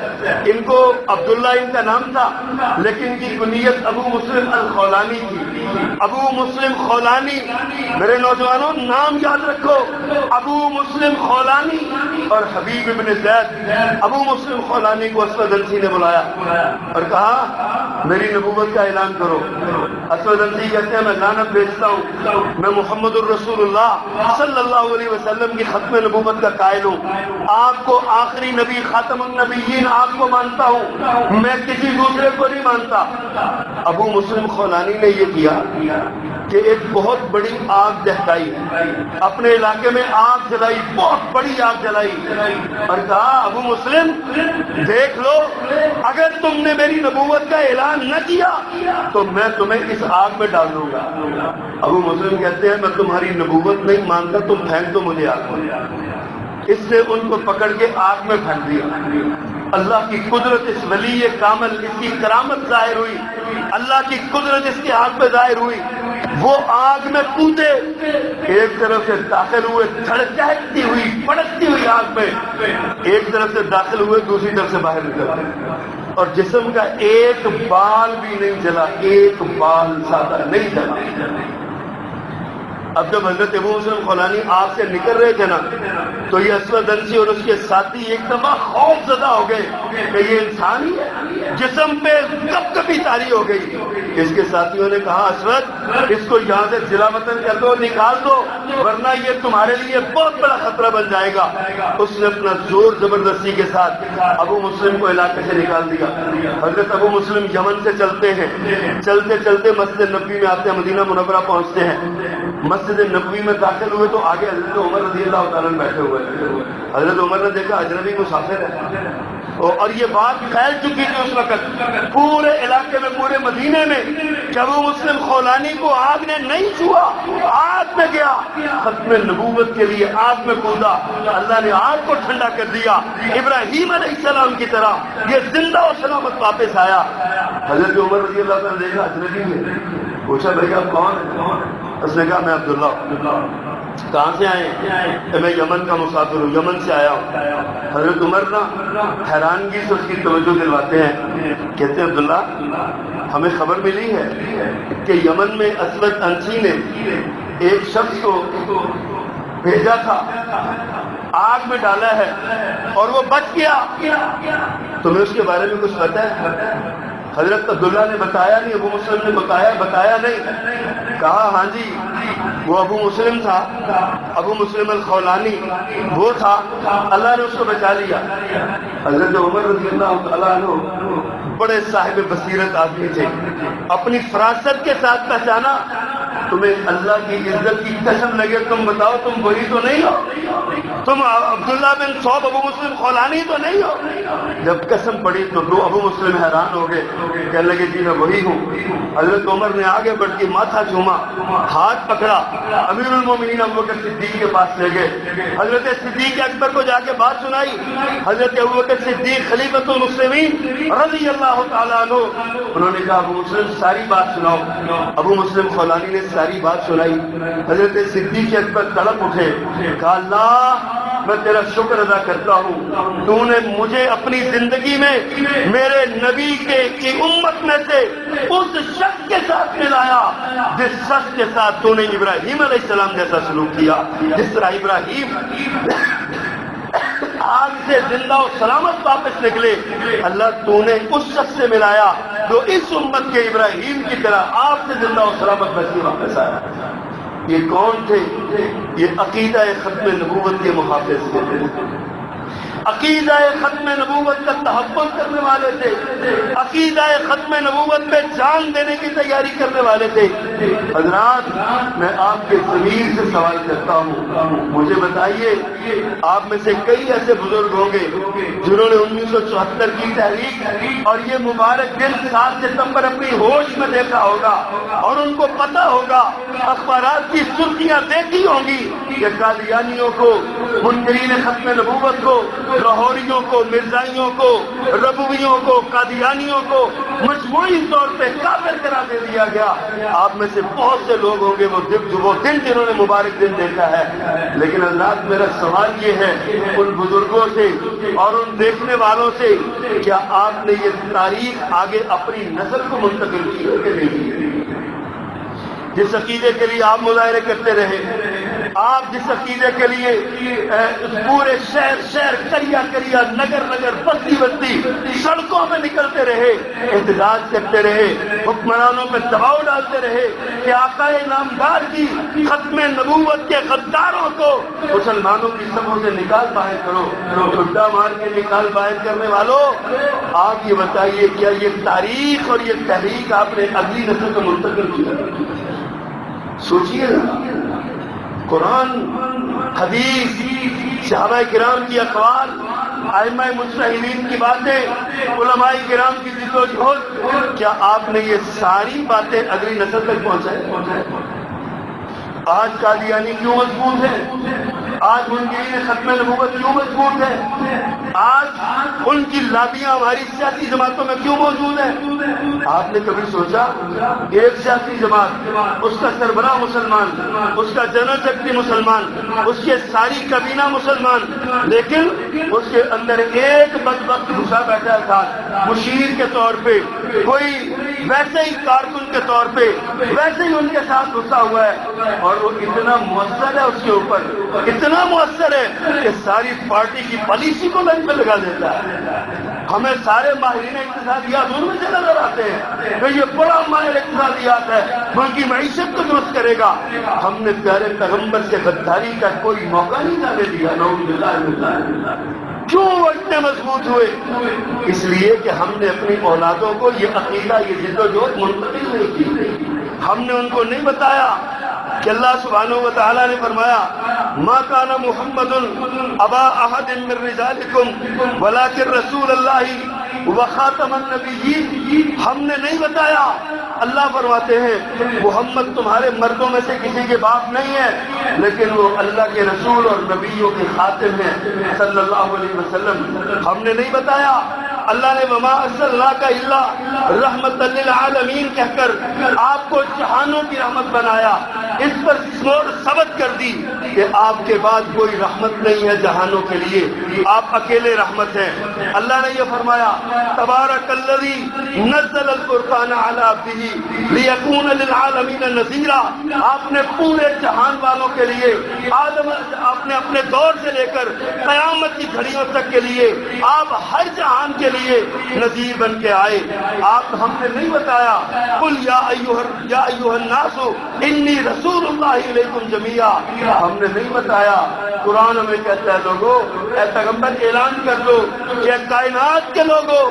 ان کو عبداللہ ان کا نام تھا، لیکن ان کی کنیت ابو مسلم الخولانی تھی. ابو مسلم خولانی، میرے نوجوانوں نام یاد رکھو، ابو مسلم خولانی اور حبیب ابن زید. ابو مسلم خولانی کو اسود انسی نے بلایا اور کہا میری نبوت کا اعلان کرو. اسود انسی کہتے ہیں میں لعنت بھیجتا ہوں، میں محمد الرسول اللہ صلی اللہ علیہ وسلم کی ختم نبوت کا قائل ہوں، آپ کو آخری نبی خاتم النبیین آپ کو مانتا ہوں، میں کسی دوسرے کو نہیں مانتا. ابو مسلم خولانی نے یہ کیا کہ ایک بہت بڑی آگ دہکائی، اپنے علاقے میں آگ جلائی، بہت بڑی آگ جلائی اور کہا ابو مسلم دیکھ لو، اگر تم نے میری نبوت کا اعلان نہ کیا تو میں تمہیں اس آگ میں ڈال دوں گا. ابو مسلم کہتے ہیں میں تمہاری نبوت نہیں مانتا، تم پھینک دو مجھے آگ میں. اس سے ان کو پکڑ کے آگ میں پھینک دیا. اللہ کی قدرت اس ولی کامل، اس کی کرامت ظاہر ہوئی، اللہ کی قدرت اس کی آگ پہ ظاہر ہوئی. وہ آگ میں کودے، ایک طرف سے داخل ہوئے دھڑکتی ہوئی پڑکتی ہوئی آگ میں، ایک طرف سے داخل ہوئے دوسری طرف سے باہر نکل گئے اور جسم کا ایک بال بھی نہیں جلا، ایک بال سادہ نہیں جلا. اب جب حضرت ابو مسلم خولانی آگ سے نکل رہے تھے نا تو یہ اسود انسی اور اس کے ساتھی ایک دفعہ خوف زدہ ہو گئے کہ یہ انسان ہی ہے، جسم پہ کب کبھی تاری ہو گئی. اس کے ساتھیوں نے کہا اسود اس کو یہاں سے ضلع وطن کر دو، نکال دو، ورنہ یہ تمہارے لیے بہت بڑا خطرہ بن جائے گا. اس نے اپنا زور زبردستی کے ساتھ ابو مسلم کو علاقے سے نکال دیا. حضرت ابو مسلم یمن سے چلتے ہیں، چلتے چلتے مسجد نبوی میں آتے ہیں، مدینہ منورہ پہنچتے ہیں. مسجد نبوی میں داخل ہوئے تو آگے حضرت عمر رضی اللہ تعالیٰ بیٹھے ہوئے. حضرت عمر نے دیکھا اجنبی مسافر ہے اور یہ بات پھیل چکی تھی اس وقت پورے علاقے میں، پورے مدینے میں، کہ ابو مسلم خولانی کو آگ نے نہیں چھوا، آگ میں گیا، ختم نبوت کے لیے آگ میں کودا. اللہ نے آگ کو ٹھنڈا کر دیا، ابراہیم علیہ السلام کی طرح یہ زندہ و سلامت واپس آیا. حضرت عمر رضی اللہ تعالیٰ نے دیکھا اجنبی ہے، پوچھا بھائی آپ کون ہیں؟ اس نے کہا میں عبداللہ. کہاں سے آئے ہیں؟ میں یمن کا مسافر ہوں، یمن سے آیا ہوں. حضرت عمر نا حیرانگی سے اس کی توجہ دلواتے ہیں، کہتے ہیں عبداللہ ہمیں خبر ملی ہے کہ یمن میں اسود انسی نے ایک شخص کو بھیجا تھا، آگ میں ڈالا ہے اور وہ بچ گیا. تمہیں اس کے بارے میں کچھ پتہ ہے؟ حضرت عبداللہ نے بتایا نہیں، ابو مسلم نے بتایا نہیں. کہا ہاں جی وہ ابو مسلم تھا، ابو مسلم الخولانی وہ تھا، اللہ نے اس کو بچا لیا. حضرت عمر رضی اللہ تعالیٰ عنہ بڑے صاحب بصیرت آدمی تھے، اپنی فراست کے ساتھ پہچانا. تمہیں اللہ کی عزت کی قسم لگے تم بتاؤ تم وہی تو نہیں ہو، تم عبداللہ بن صوب ابو مسلم خولانی تو نہیں ہو. جب قسم پڑی تو ابو مسلم حیران ہو گئے، کہنے لگے جی میں وہی ہوں. حضرت عمر نے آگے بڑھ کے ماتھا چوما، ہاتھ پکڑا، امیر المومنین ابوبکر صدیق کے پاس لے گئے. حضرت صدیق اکبر کو جا کے بات سنائی. حضرت ابوبکر صدیق خلیفۃ المسلمین رضی اللہ تعالیٰ عنہ، انہوں نے کہا ابو مسلم ساری بات سناؤ. ابو مسلم خولانی نے ساری بات سنائی. حضرت صدیق اکبر تڑپ اٹھے، کہا اللہ میں تیرا شکر ادا کرتا ہوں، تو نے مجھے اپنی زندگی میں میرے نبی کی امت میں سے اس شخص کے ساتھ ملایا جس شخص کے ساتھ تو نے ابراہیم علیہ السلام جیسا سلوک کیا. جس طرح ابراہیم آگ سے زندہ و سلامت واپس نکلے، اللہ تو نے اس شخص سے ملایا جو اس امت کے ابراہیم کی طرح آپ سے زندہ و سلامت بچی واپس آیا. یہ کون تھے؟ یہ عقیدہ ختم نبوت کے محافظ تھے. عقیدہ ختم نبوت کا تحفظ کرنے والے تھے، عقیدہ ختم نبوت پہ جان دینے کی تیاری کرنے والے تھے۔ حضرات میں آپ کے ضمیر سے سوال کرتا ہوں، مجھے بتائیے آپ میں سے کئی ایسے بزرگ ہوں گے جنہوں نے 1974 کی تحریک اور یہ مبارک دن 7 ستمبر اپنی ہوش میں دیکھا ہوگا، اور ان کو پتا ہوگا، اخبارات کی سرخیاں دیکھی ہوں گی کہ قادیانیوں کو، منکرین ختم نبوت کو، لاہوریوں کو، مرزائیوں کو، ربویوں کو، قادیانیوں کو مجموعی طور پہ کافر قرار دے دیا گیا۔ آپ میں سے بہت سے لوگ ہوں گے وہ دن جنہوں نے مبارک دن دیکھا ہے، لیکن اللہ میرا سوال یہ ہے ان بزرگوں سے اور ان دیکھنے والوں سے، کیا آپ نے یہ تاریخ آگے اپنی نسل کو منتقل کی ہے کہ نہیں؟ جس عقیدے کے لیے آپ مظاہرے کرتے رہے، آپ جس عقیدے کے لیے پورے شہر کریا نگر بستی سڑکوں میں نکلتے رہے، احتجاج کرتے رہے، حکمرانوں پہ دباؤ ڈالتے رہے کہ آقا نامدار کی ختم نبوت کے غداروں کو مسلمانوں کی سبوں سے نکال باہر کرو، ڈنڈا مار کے نکال باہر کرنے والوں، آپ یہ بتائیے کیا یہ تاریخ اور یہ تحریک آپ نے اگلی نسل کو منتقل کیا؟ سوچیے نا، قرآن، حدیث، صحابہ کرام کی اقوال، ائمہ مجتہدین کی باتیں، علماء کرام کی جد و جہد، کیا آپ نے یہ ساری باتیں اگلی نسل تک پہنچائے؟ آج قادیانی کیوں مضبوط ہے؟ آج منکرین ختم نبوت کیوں مضبوط ہے؟ آج ان کی لابیاں ہماری سیاسی جماعتوں میں کیوں موجود ہیں؟ آپ نے کبھی سوچا ایک سیاسی جماعت، اس کا سربراہ مسلمان، اس کا جنرل سیکرٹری مسلمان، اس کے ساری کابینہ مسلمان، لیکن اس کے اندر ایک بدبخت گھسا بیٹھا تھا مشیر کے طور پہ، کوئی ویسے ہی کارکن کے طور پہ، ویسے ہی ان کے ساتھ گھسا ہوا ہے، اور وہ اتنا مؤثر ہے اس کے اوپر، اتنا مؤثر ہے کہ ساری پارٹی کی پالیسی کو لنچ میں لگا دیتا ہے۔ ہمیں سارے ماہرین اقتصادیات ان میں سے نظر آتے ہیں کہ یہ بڑا ماہر اقتصادیات ہے، ملک کی معیشت کو درست کرے گا۔ ہم نے پیارے پیغمبر سے غداری کا کوئی موقع نہیں جانے دیا، نعوذ باللہ من ذلک۔ کیوں وہ اتنے مضبوط ہوئے؟ اس لیے کہ ہم نے اپنی اولادوں کو یہ عقیدہ، یہ جد و جہد منتقل نہیں کی۔ ہم نے ان کو نہیں بتایا کہ اللہ سبحانہ و تعالیٰ نے فرمایا ما کان محمد ابا احد من رجالکم ولکن رسول اللہ وخاتم النبیین۔ ہم نے نہیں بتایا، اللہ فرماتے ہیں محمد تمہارے مردوں میں سے کسی کے باپ نہیں ہے، لیکن وہ اللہ کے رسول اور نبیوں کے خاتم ہیں صلی اللہ علیہ وسلم۔ ہم نے نہیں بتایا، اللہ نے وما ارسلناک الا رحمت للعالمین کہہ کر آپ کو جہانوں کی رحمت بنایا، اس پر ثبت کر دی کہ آپ کے بعد کوئی رحمت نہیں ہے جہانوں کے لیے، آپ اکیلے رحمت ہیں۔ اللہ نے یہ فرمایا تبارک الذی نزل الفرقان علی عبدہ لیکون للعالمین نذیرا۔ آپ نے پورے جہان والوں کے لیے، آدم آپ نے اپنے دور سے لے کر قیامت کی گھڑیوں تک کے لیے، آپ ہر جہان کے لیے نذیر بن کے آئے۔ آپ ہم نے نہیں بتایا قل یا ایھا الناس انی رسول اللہ علیکم جمیعا، ہم نے نہیں بتایا۔ قرآن میں کہتا ہے لوگوں، اے پیغمبر اعلان کر دو کہ کائنات کے لوگوں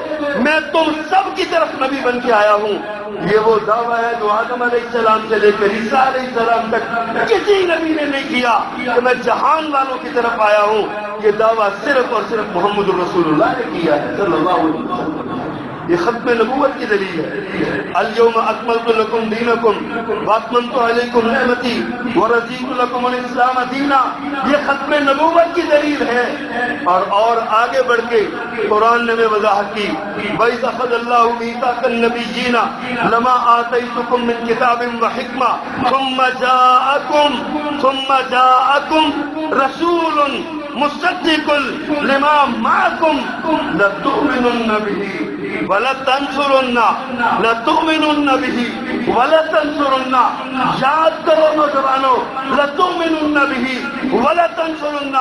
میں تم سب کی طرف نبی بن کے آیا ہوں۔ یہ وہ دعویٰ ہے جو آدم علیہ السلام سے لے کر عیسیٰ علیہ السلام تک کسی نبی نے نہیں کیا کہ میں جہان والوں کی طرف آیا ہوں۔ یہ دعویٰ صرف اور صرف محمد الرسول اللہ نے کیا ہے صلی اللہ علیہ وسلم۔ یہ ختم نبوت کی دلیل ہے۔ الیوم اکملت لکم دینکم واتممت علیکم نعمتی ورضیت لکم الاسلام دینا، یہ ختم نبوت کی دلیل ہے۔ اور آگے بڑھ کے قرآن نے وضاحت کی وَإِذْ أَخَذَ اللَّهُ مِيثَاقَ النَّبِيِّينَ لَمَا آتَيْتُكُم مِّن كِتَابٍ وَحِكْمَةٍ ثُمَّ جَاءَكُم رَّسُولٌ مُصَدِّقٌ لِّمَا مَعَكُمْ لَتُؤْمِنُنَّ بِهِ وَلَتَنْصُرُنَّ لَتُؤْمِنُنَّ بِهِ وَلَتَنْصُرُنَّ یاد کرو نوجوانوں لَتُؤْمِنُنَّ بِهِ وَلَتَنْصُرُنَّ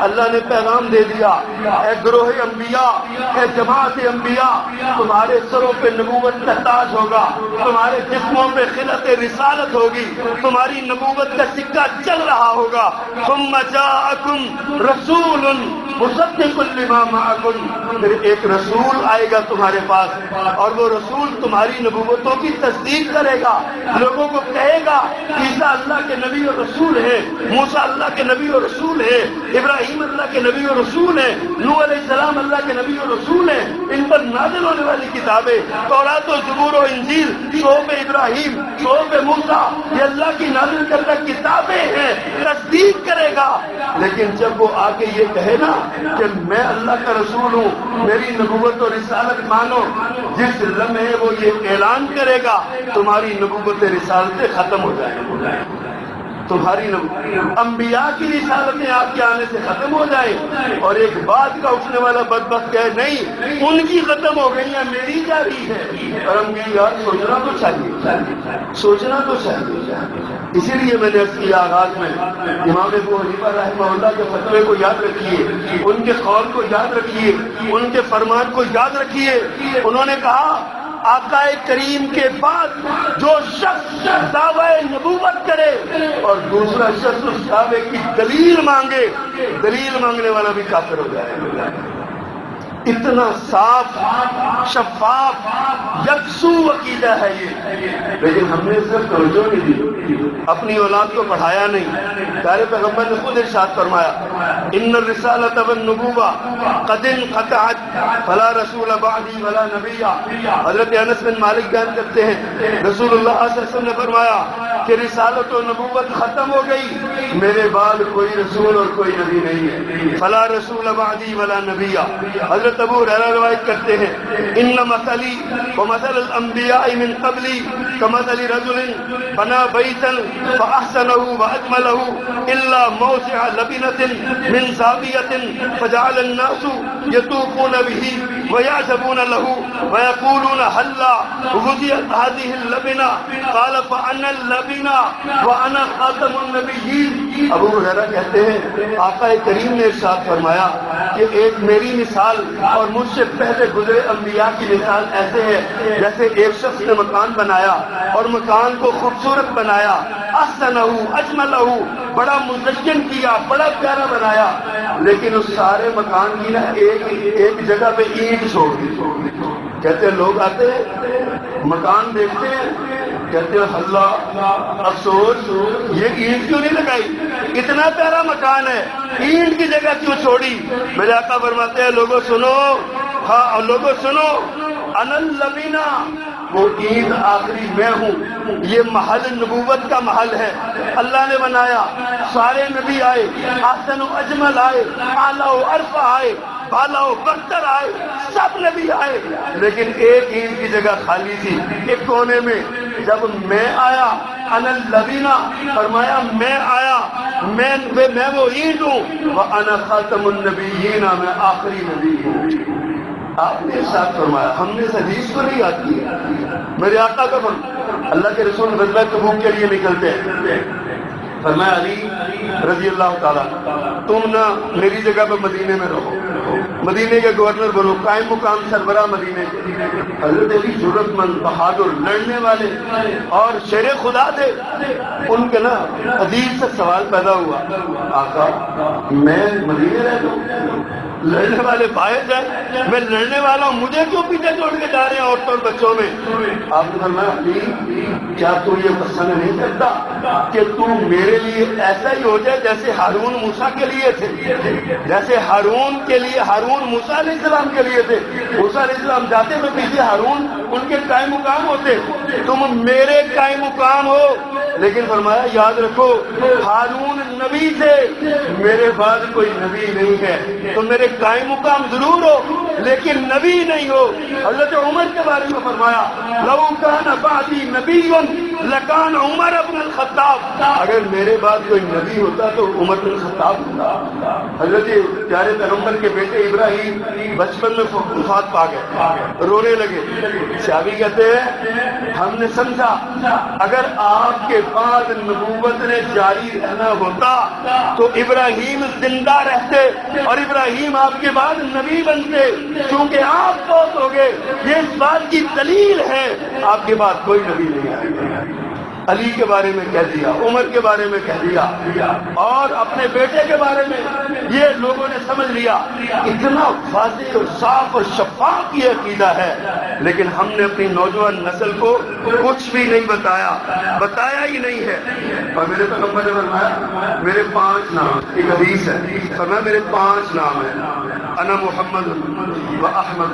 اللہ نے پیغام دے دیا اے گروہ انبیاء اے جماعت انبیاء تمہارے سروں پہ نبوت کا تاج ہوگا تمہارے جسموں پہ خلعت رسالت ہوگی تمہاری نبوت کا سکہ چل رہا ہوگا ثم جاءکم رسول مصدق لما معکم پھر ایک رسول آئے گا تمہارے پاس اور وہ رسول تمہاری نبوتوں کی تصدیق کرے گا لوگوں کو کہے گا عیسیٰ اللہ کے نبی اور رسول ہے موسیٰ اللہ کے نبی اور رسول ہے ابراہیم اللہ کے نبی اور رسول ہے نوح علیہ السلام اللہ کے نبی اور رسول ہیں ان پر نازل ہونے والی کتابیں تورات و زبور و انجیل صحف ابراہیم صحف موسیٰ یہ اللہ کی نازل کردہ کتابیں ہیں تصدیق کرے گا لیکن جب وہ آ کے یہ کہے نا کہ میں اللہ کا رسول ہوں میری نبوت اور رسالت مانو جس لمحے وہ یہ اعلان کرے گا تمہاری نبوت رسالتیں ختم ہو جائیں تمہاری انبیاء کی رسالتیں آپ کے آنے سے ختم ہو جائیں اور ایک بات کا اٹھنے والا بدبخت کہے نہیں ان کی ختم ہو گئی ہیں میری جاری ہے اور ہم کی یار سوچنا تو چاہیے سوچنا تو چاہیے اسی لیے میں نے عرض کیا آغاز میں امام ابو حنیفہ رحمہ اللہ کے فتوے کو یاد رکھیے ان کے قول کو یاد رکھیے ان کے فرمان کو یاد رکھیے انہوں نے کہا آقا کریم کے بعد جو شخص دعوی نبوت کرے اور دوسرا شخص اس دعوے کی دلیل مانگے دلیل مانگنے والا بھی کافر ہو جائے اتنا صاف شفاف یکسو عقیدہ ہے یہ لیکن ہم نے صرف توجہ نہیں دی اپنی اولاد کو پڑھایا نہیں پیارے پیغمبر نے خود ارشاد فرمایا ان الرسالۃ والنبوہ قد انقطعت فلا رسول بعدی ولا نبی حضرت انس بن مالک بیان کرتے ہیں رسول اللہ صلی اللہ علیہ وسلم نے فرمایا کہ رسالت و نبوت ختم ہو گئی میرے بعد کوئی رسول اور کوئی نبی نہیں ہے فلا رسول بعدی ولا نبی حضرت ابو ہریرہ روایت کرتے ہیں ان مثلی ومثل الانبیاء من قبلی کمثل رجل بنا بیتا فاحسنه واجمله الا موسع لبنة من زاوية فجعل الناس يطوفون به ويعجبون له ويقولون هلا غزيت هذه اللبنة قال فانا اللبنة وانا خاتم النبيين ابو ہریرہ کہتے ہیں آقا کریم نے ارشاد فرمایا کہ ایک میری مثال اور مجھ سے پہلے گزرے انبیاء کی مثال ایسے ہے جیسے ایک شخص نے مکان بنایا اور مکان کو خوبصورت بنایا احسنہ اجملہ بڑا مزین کیا بڑا پیارا بنایا لیکن اس سارے مکان کی نا ایک جگہ پہ اینٹ چھوڑ دی کہتے ہیں لوگ آتے ہیں مکان دیکھتے ہیں کہتے ہیں اللہ افسوس یہ اینٹ کیوں نہیں لگائی اتنا پیارا مکان ہے اینٹ کی جگہ کیوں چھوڑی میرے آقا فرماتے ہیں لوگوں سنو ہاں لوگوں سنو انا اللبینہ وہ اینٹ آخری میں ہوں یہ محل نبوت کا محل ہے اللہ نے بنایا سارے نبی آئے احسن و اجمل آئے اعلیٰ و ارفع آئے بالا و برتر آئے سب نبی آئے لیکن ایک اینٹ کی جگہ خالی تھی ایک کونے میں جب میں آیا انا اللبینہ فرمایا میں آیا میں وہ اینٹ ہوں وانا خاتم النبیین میں آخری نبی ہوں آپ نے ارشاد فرمایا ہم نے اس حدیث کو نہیں یاد کیا میرے آقا کا اللہ کے رسول غزوہ تبوک کے لیے نکلتے ہیں فرمایا علی رضی اللہ تعالیٰ تم نہ میری جگہ پہ مدینے میں رہو مدینے کے گورنر بنو قائم مقام سربراہ مدینے کے حضرت علی ضرورت مند بہادر لڑنے والے اور شیر خدا تھے ان کے نا حدیث سے سوال پیدا ہوا آقا میں مدینے رہتا ہوں لڑنے والے باعث ہیں میں لڑنے والا ہوں مجھے کیوں پیچھے چھوڑ کے جا رہے ہیں عورتوں اور بچوں میں آپ نے فرمایا علی کیا تو یہ پسند نہیں کرتا کہ تو میرے لیے ایسا ہی ہو جائے جیسے ہارون موسیٰ کے لیے تھے جیسے ہارون کے لیے ہارون موسیٰ علیہ السلام کے لیے تھے موسیٰ علیہ السلام جاتے تو پیچھے ہارون ان کے قائم مقام ہوتے تم میرے قائم مقام ہو لیکن فرمایا یاد رکھو ہارون نبی تھے، میرے بعد کوئی نبی نہیں ہے، تو میرے قائم مقام ضرور ہو لیکن نبی نہیں ہو۔ حضرت عمر کے بارے میں فرمایا لو کان بعدی نبی لکان عمر ابن الخطاب، اگر میرے بعد کوئی نبی ہوتا تو عمر بن الخطاب ہوتا۔ حضرت پیارے پیغمبر کے بیٹے ابراہیم بچپن میں وفات پا گئے، رونے لگے۔ صحابی کہتے ہیں ہم نے سمجھا اگر آپ کے بعد نبوت نے جاری رہنا ہوتا تو ابراہیم زندہ رہتے اور ابراہیم آپ کے بعد نبی بنتے، کیونکہ آپ فوت ہو گئے۔ یہ اس بات کی دلیل ہے آپ کے بعد کوئی نبی نہیں آئے گا۔ علی کے بارے میں کہہ دیا، عمر کے بارے میں کہہ دیا، اور اپنے بیٹے کے بارے میں یہ لوگوں نے سمجھ لیا۔ اتنا واضح اور صاف اور شفاف یہ عقیدہ ہے، لیکن ہم نے اپنی نوجوان نسل کو کچھ بھی نہیں بتایا ہی نہیں ہے۔ اور میرے پیغمبر نے فرمایا میرے 5 نام، ایک حدیث ہے، فرمایا میرے 5 نام ہیں، انا محمد و احمد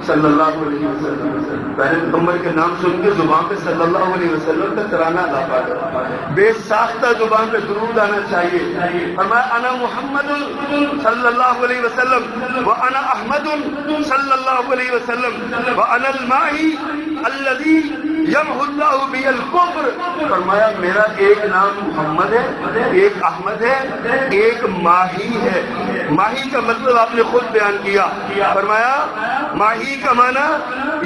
صلی اللہ علیہ وسلم۔ پہلے پیغمبر کے نام سن کے زبان پہ صلی اللہ علیہ وسلم کا ترانہ لا پاتا، بے ساختہ زبان پہ درود آنا چاہیے۔ فرمایا انا محمد صلی اللہ علیہ وسلم و انا احمد صلی اللہ علیہ وسلم و انا الماہی الذی یمحو اللہ بی الکفر۔ فرمایا میرا ایک نام محمد ہے، ایک احمد ہے، ایک ماہی ہے۔ ماہی کا مطلب آپ نے خود بیان کیا، فرمایا ماہی کا معنی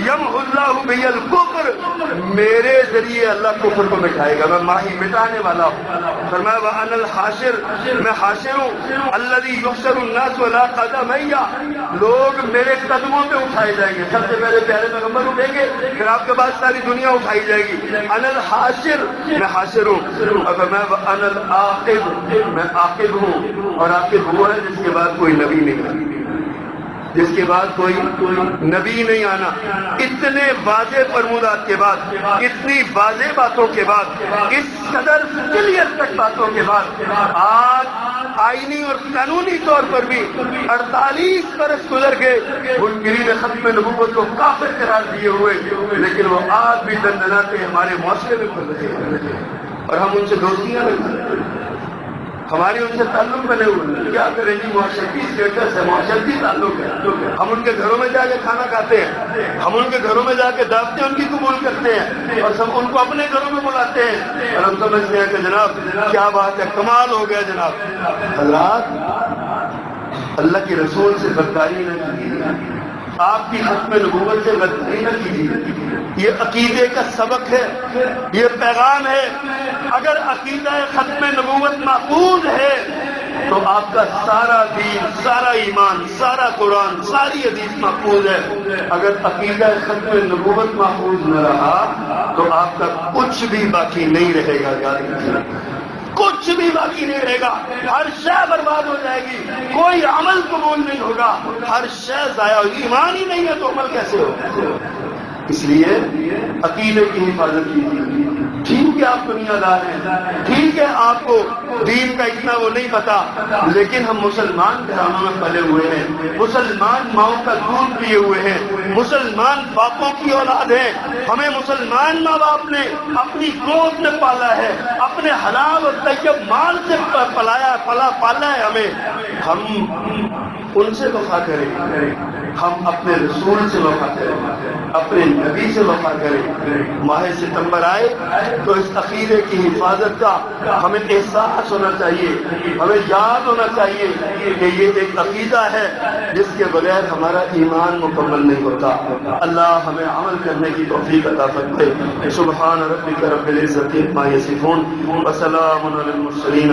یمحو اللہ بی الکفر، میرے ذریعے اللہ کفر کو مٹائے گا، میں ماہی مٹانے والا ہوں۔ فرمایا وَأَنَا الْحَاشِرُ، میں حاشر ہوں، الَّذِي يُحْشَرُ النَّاسُ عَلَىٰ قَدَمَيَّ، لوگ میرے قدموں پہ اٹھائے جائیں گے۔ سب سے پہلے پیارے پیغمبر اٹھیں گے، پھر آپ کے بعد ساری دنیا اٹھائی جائے گی۔ انا الحاشر، میں حاشر ہوں، اور میں انا العاقب، میں عاقب ہوں، اور عاقب وہ ہے جس کے بعد کوئی نبی نہیں آنا، جس کے بعد کوئی نبی نہیں آنا۔ اتنے واضح فرمودات کے بعد، اتنی واضح باتوں کے بعد، اس قدر کلیئر تک باتوں کے بعد، آج آئینی اور قانونی طور پر بھی 48 برس گزر گئے منکرین ختم نبوت کو کافر قرار دیے ہوئے، لیکن وہ آج بھی دندناتے ہمارے معاشرے میں پھر رہے ہیں، اور ہم ان سے دوستیاں رکھتے ہیں، ہماری ان سے تعلق بنے ہوئے ہیں۔ کیا کریں جی، معاشرتی اسٹیٹس ہے، معاشرتی تعلق ہے۔ ہم ان کے گھروں میں جا کے کھانا کھاتے ہیں، ہم ان کے گھروں میں جا کے دعوتیں ان کی قبول کرتے ہیں، اور سب ان کو اپنے گھروں میں بلاتے ہیں، اور ہم سمجھتے ہیں کہ جناب کیا بات ہے، کمال ہو گیا جناب۔ حضرات اللہ کے رسول سے غداری نہ کیجیے، آپ کی ختم نبوت سے غداری نہ کیجیے۔ یہ عقیدے کا سبق ہے، یہ پیغام ہے۔ اگر عقیدہ ختم نبوت محفوظ ہے تو آپ کا سارا دین، سارا ایمان، سارا قرآن، ساری حدیث محفوظ ہے۔ اگر عقیدہ ختم نبوت محفوظ نہ رہا تو آپ کا کچھ بھی باقی نہیں رہے گا، یاد رکھیے، کچھ بھی باقی نہیں رہے گا، ہر شے برباد ہو جائے گی، کوئی عمل قبول نہیں ہوگا، ہر شے ضائع ہوگی۔ ایمان ہی نہیں ہے تو عمل کیسے ہوگا؟ اس لیے عقیدے کی حفاظت کیجیے۔ ٹھیک ہے آپ دنیا دار ہیں، ٹھیک ہے آپ کو دین کا اتنا وہ نہیں پتا، لیکن ہم مسلمان گھرانوں میں پلے ہوئے ہیں، مسلمان ماؤں کا دودھ پیے ہوئے ہیں، مسلمان باپوں کی اولاد ہیں، ہمیں مسلمان ماں باپ نے اپنی گود میں پالا ہے، اپنے حلال اور طیب مال سے پالا ہے ہمیں۔ ہم ان سے وفا کریں، ہم اپنے رسول سے وفا کریں، اپنے نبی سے وفا کریں۔ ماہ ستمبر آئے تو اس عقیدے کی حفاظت کا ہمیں احساس ہونا چاہیے، ہمیں یاد ہونا چاہیے کہ یہ ایک عقیدہ ہے جس کے بغیر ہمارا ایمان مکمل نہیں ہوتا۔ اللہ ہمیں عمل کرنے کی توفیق عطا فرمائے۔ سبحان ربک رب العزت عما یصفون وسلام علی المرسلین۔